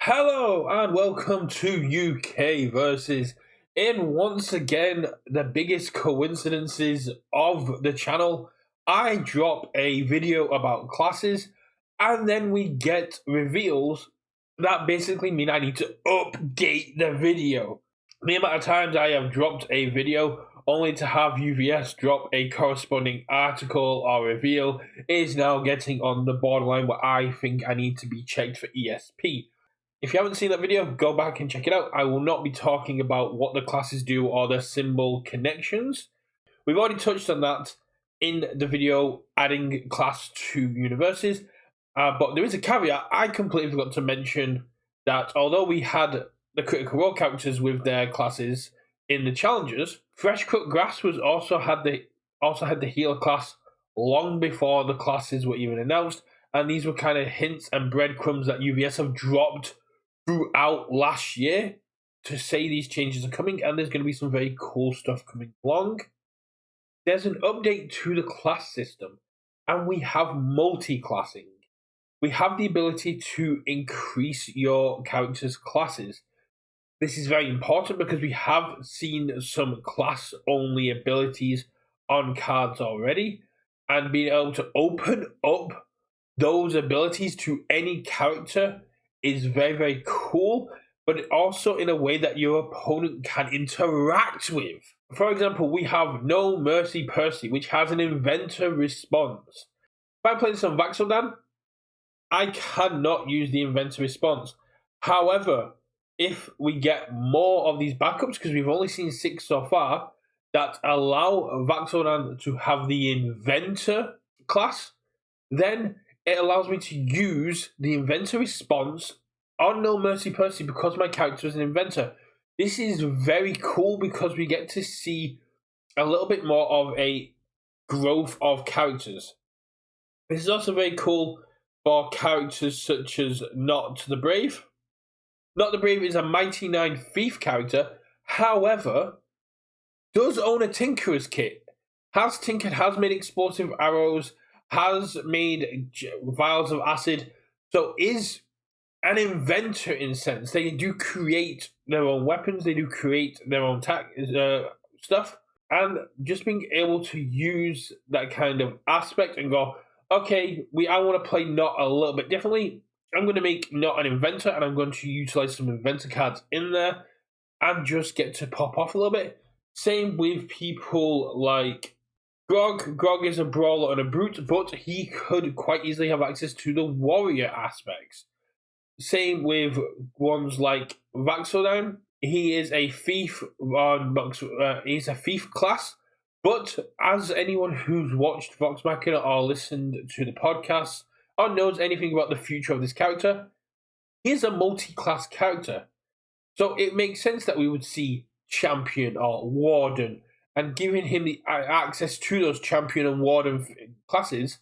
Hello and welcome to Universus. In once again, the biggest coincidences of the channel, I drop a video about classes and then we get reveals that basically mean I need to update the video. The amount of times I have dropped a video only to have UVS drop a corresponding article or reveal is now getting on the borderline where I think I need to be checked for ESP. If you haven't seen that video, go back and check it out. I will not be talking about what the classes do or the symbol connections. We've already touched on that in the video adding class to Universus, but there is a caveat. I completely forgot to mention that although we had the critical role characters with their classes in the challenges, Fresh Cut Grass was also had the healer class long before the classes were even announced, and these were kind of hints and breadcrumbs that UVS have dropped throughout last year to say these changes are coming, and there's going to be some very cool stuff coming along. There's an update to the class system, and we have multi-classing. We have the ability to increase your character's classes. This is very important because we have seen some class-only abilities on cards already, and being able to open up those abilities to any character is very, very cool, but also in a way that your opponent can interact with. For example, we have No Mercy Percy, which has an inventor response. If I play this on Vaxeldan, I cannot use the inventor response. However, if we get more of these backups, because we've only seen 6 so far, that allow Vaxeldan to have the inventor class, then it allows me to use the inventor response on No Mercy Percy because my character is an inventor. This is very cool because we get to see a little bit more of a growth of characters. This is also very cool for characters such as Not the Brave. Not the Brave is a Mighty 9 Thief character, however, does own a Tinkerer's kit. Has tinkered, has made explosive arrows, has made vials of acid, so is an inventor in a sense. They do create their own weapons, they do create their own stuff, and just being able to use that kind of aspect and go, okay, I want to play Not a little bit differently. I'm going to make Not an inventor, and I'm going to utilize some inventor cards in there and just get to pop off a little bit. Same with people like Grog. Grog is a brawler and a brute, but he could quite easily have access to the warrior aspects. Same with ones like Vaxeldan. He is a thief. He's a thief class, but as anyone who's watched Vox Machina or listened to the podcast or knows anything about the future of this character, he's a multi-class character. So it makes sense that we would see champion or warden, and giving him the access to those champion and warden classes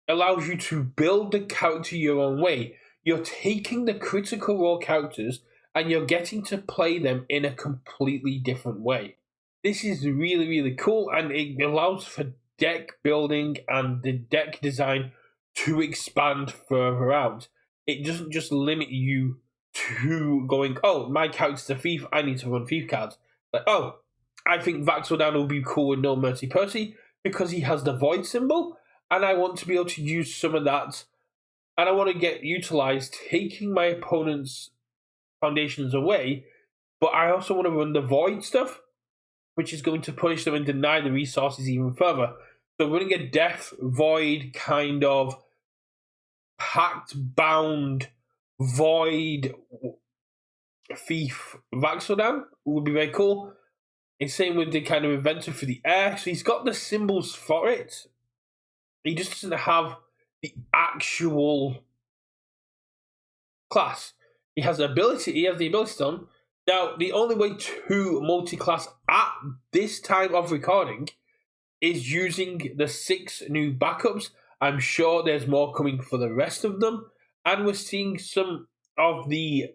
allows you to build the character your own way. You're taking the critical role characters and you're getting to play them in a completely different way. This is really, really cool, and it allows for deck building and the deck design to expand further out. It doesn't just limit you to going, oh, my character's a thief, I need to run thief cards. Like, oh, I think Vaxeldan will be cool with No Mercy Percy because he has the void symbol, and I want to be able to use some of that, and I want to get utilized taking my opponent's foundations away, but I also want to run the void stuff, which is going to punish them and deny the resources even further. So running a death void kind of pact bound void thief Vaxeldan would be very cool. It's same with the kind of inventor for the air. So he's got the symbols for it. He just doesn't have the actual class. He has the ability done. Now, the only way to multi-class at this time of recording is using the 6 new backups. I'm sure there's more coming for the rest of them. And we're seeing some of the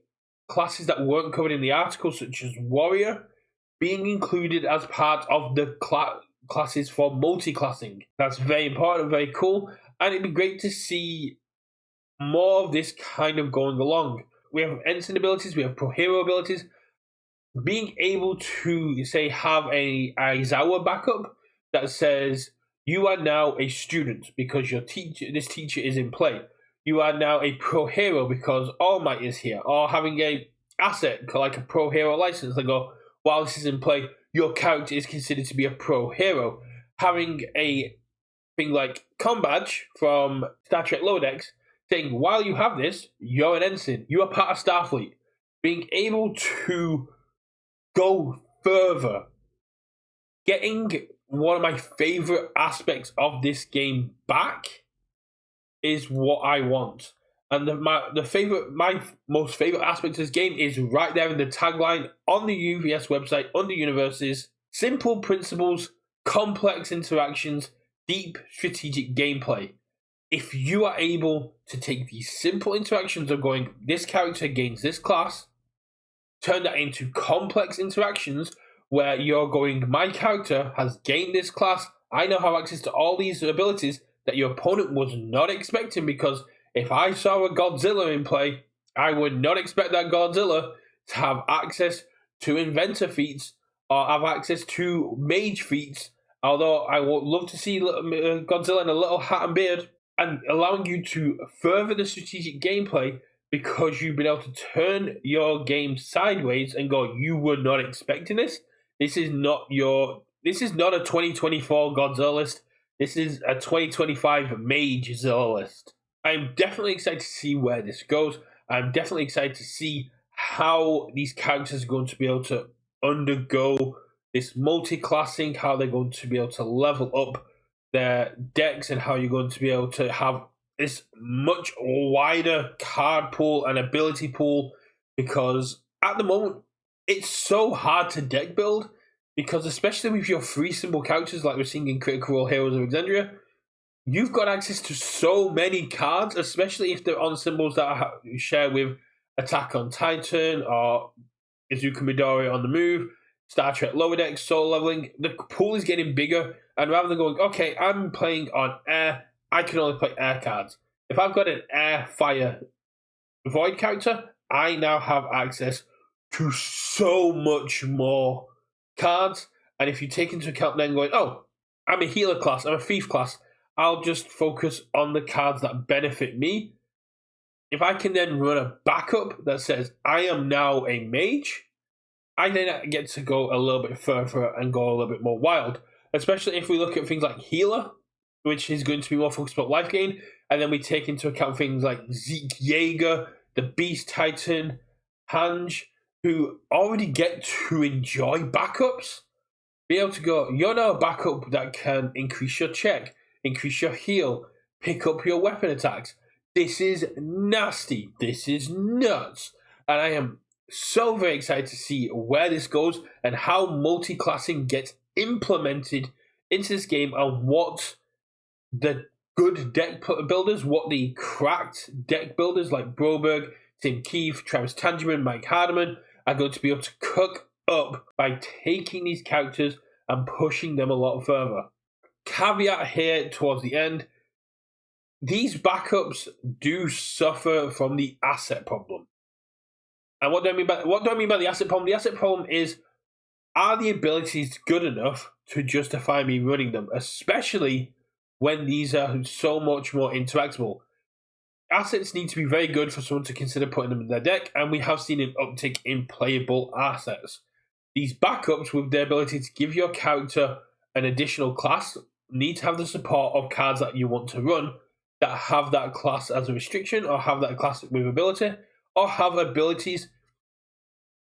classes that weren't covered in the article, such as Warrior, being included as part of the classes for multi-classing. That's very important, very cool. And it'd be great to see more of this kind of going along. have ensign abilities, we have pro hero abilities. Being able to say have a Aizawa backup that says you are now a student because this teacher is in play. You are now a pro hero because All Might is here, or having a asset like a pro hero license. They go, while this is in play, your character is considered to be a pro hero. Having a thing like Combadge from Star Trek Lower Decks saying, while you have this, you're an ensign, you are part of Starfleet. Being able to go further, getting one of my favorite aspects of this game back is what I want. And my most favorite aspect of this game is right there in the tagline on the UVS website under Universus: simple principles, complex interactions, deep strategic gameplay. If you are able to take these simple interactions of going, this character gains this class, turn that into complex interactions where you're going, my character has gained this class, I now have access to all these abilities that your opponent was not expecting, because if I saw a Godzilla in play, I would not expect that Godzilla to have access to inventor feats or have access to mage feats, although I would love to see Godzilla in a little hat and beard, and allowing you to further the strategic gameplay because you've been able to turn your game sideways and go, you were not expecting this. This is not a 2024 Godzilla list. This is a 2025 Mage Zilla list. I'm definitely excited to see where this goes. I'm definitely excited to see how these characters are going to be able to undergo this multi-classing, how they're going to be able to level up their decks, and how you're going to be able to have this much wider card pool and ability pool, because at the moment it's so hard to deck build, because especially with your free symbol characters like we're seeing in Critical Role Heroes of Exandria, you've got access to so many cards, especially if they're on symbols that you share with Attack on Titan or Izuku Midori on the move, Star Trek Lower Decks, Soul Leveling. The pool is getting bigger, and rather than going, okay, I'm playing on air, I can only play air cards. If I've got an air, fire, void character, I now have access to so much more cards. And if you take into account then going, oh, I'm a healer class, I'm a thief class, I'll just focus on the cards that benefit me. If I can then run a backup that says I am now a mage, I then get to go a little bit further and go a little bit more wild. Especially if we look at things like healer, which is going to be more focused about life gain, and then we take into account things like Zeke Yeager, the Beast Titan, Hange, who already get to enjoy backups. Be able to go, you're now a backup that can increase your check, increase your heal, pick up your weapon attacks. This is nasty. This is nuts. And I am so very excited to see where this goes and how multi-classing gets implemented into this game, and what the good deck builders, what the cracked deck builders like Broberg, Tim Keefe, Travis Tangerman, Mike Hardiman are going to be able to cook up by taking these characters and pushing them a lot further. Caveat here towards the end, these backups do suffer from the asset problem. And what do I mean by the asset problem? The asset problem is, are the abilities good enough to justify me running them, especially when these are so much more interactable? Assets need to be very good for someone to consider putting them in their deck, and we have seen an uptick in playable assets. These backups, with the ability to give your character an additional class, need to have the support of cards that you want to run that have that class as a restriction, or have that class with ability, or have abilities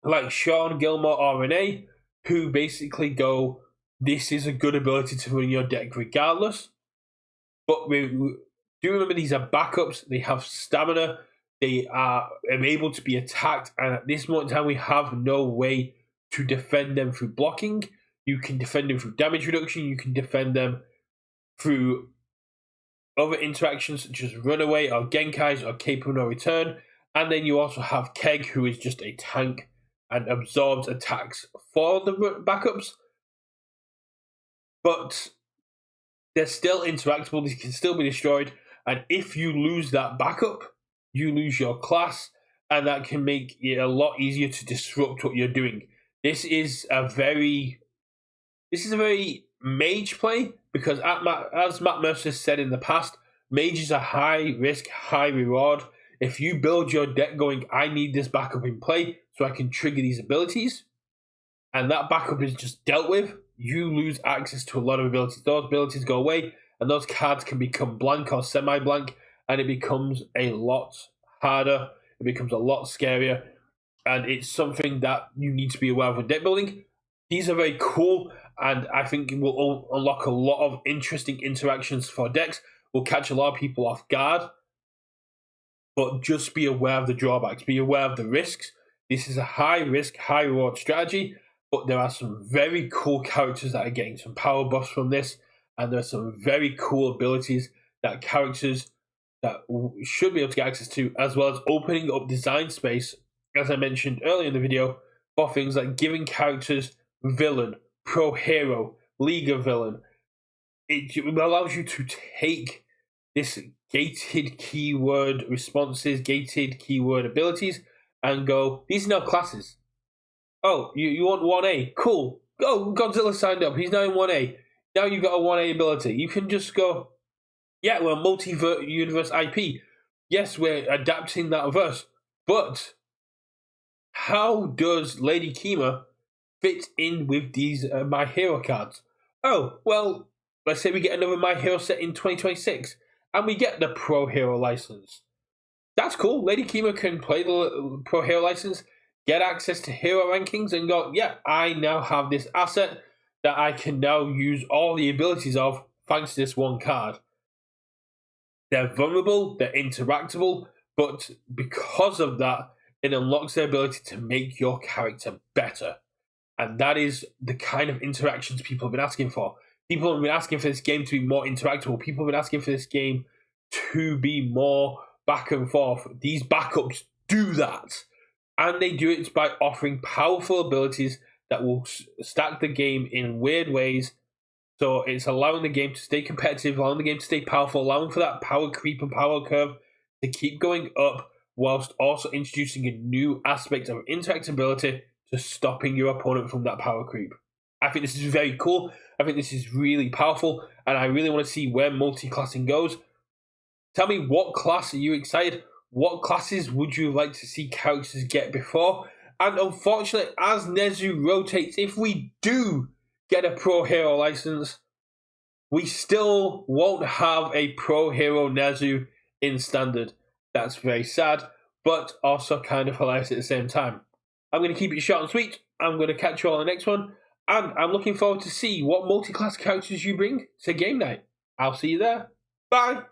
like Sean, Gilmore, or Renee, who basically go, this is a good ability to run in your deck regardless. But we do remember these are backups, they have stamina, they are able to be attacked, and at this moment in time we have no way to defend them through blocking. You can defend them through damage reduction, you can defend them through other interactions such as Runaway or Genkais or Cape of No Return, and then you also have Keg, who is just a tank and absorbs attacks for the backups. But they're still interactable, they can still be destroyed, and if you lose that backup, you lose your class, and that can make it a lot easier to disrupt what you're doing. This is a very mage play, because as Matt Mercer said in the past, mages are high risk, high reward. If you build your deck going, I need this backup in play so I can trigger these abilities, and that backup is just dealt with, you lose access to a lot of abilities. Those abilities go away, and those cards can become blank or semi-blank, and it becomes a lot harder. It becomes a lot scarier, and it's something that you need to be aware of in deck building. These are very cool, and I think it will unlock a lot of interesting interactions for decks. Will catch a lot of people off guard, but just be aware of the drawbacks. Be aware of the risks. This is a high risk, high reward strategy, but there are some very cool characters that are getting some power buffs from this, and there are some very cool abilities that characters that should be able to get access to, as well as opening up design space, as I mentioned earlier in the video, for things like giving characters villain, pro hero, league of villain. It allows you to take this gated keyword responses, gated keyword abilities, and go, these are now classes. Oh, you want 1A? Cool. Oh, Godzilla signed up. He's now in 1A. Now you've got a 1A ability. You can just go, yeah, we're multi-universe IP. Yes, we're adapting that verse. But how does Lady Kima fit in with these My Hero cards? Oh, well, let's say we get another My Hero set in 2026, and we get the Pro Hero license. That's cool. Lady Kima can play the Pro Hero license, get access to hero rankings, and go, yeah, I now have this asset that I can now use all the abilities of thanks to this one card. They're vulnerable, they're interactable, but because of that, it unlocks their ability to make your character better. And that is the kind of interactions people have been asking for. People have been asking for this game to be more interactable. People have been asking for this game to be more back and forth. These backups do that. And they do it by offering powerful abilities that will stack the game in weird ways. So it's allowing the game to stay competitive, allowing the game to stay powerful, allowing for that power creep and power curve to keep going up, whilst also introducing a new aspect of interactability to stopping your opponent from that power creep. I think this is very cool. I think this is really powerful, and I really want to see where multi-classing goes. Tell me, what class are you excited? What classes would you like to see characters get before? And unfortunately, as Nezu rotates, if we do get a Pro Hero license, we still won't have a Pro Hero Nezu in Standard. That's very sad, but also kind of hilarious at the same time. I'm going to keep it short and sweet. I'm going to catch you all on the next one, and I'm looking forward to see what multi-class characters you bring to game night. I'll see you there. Bye!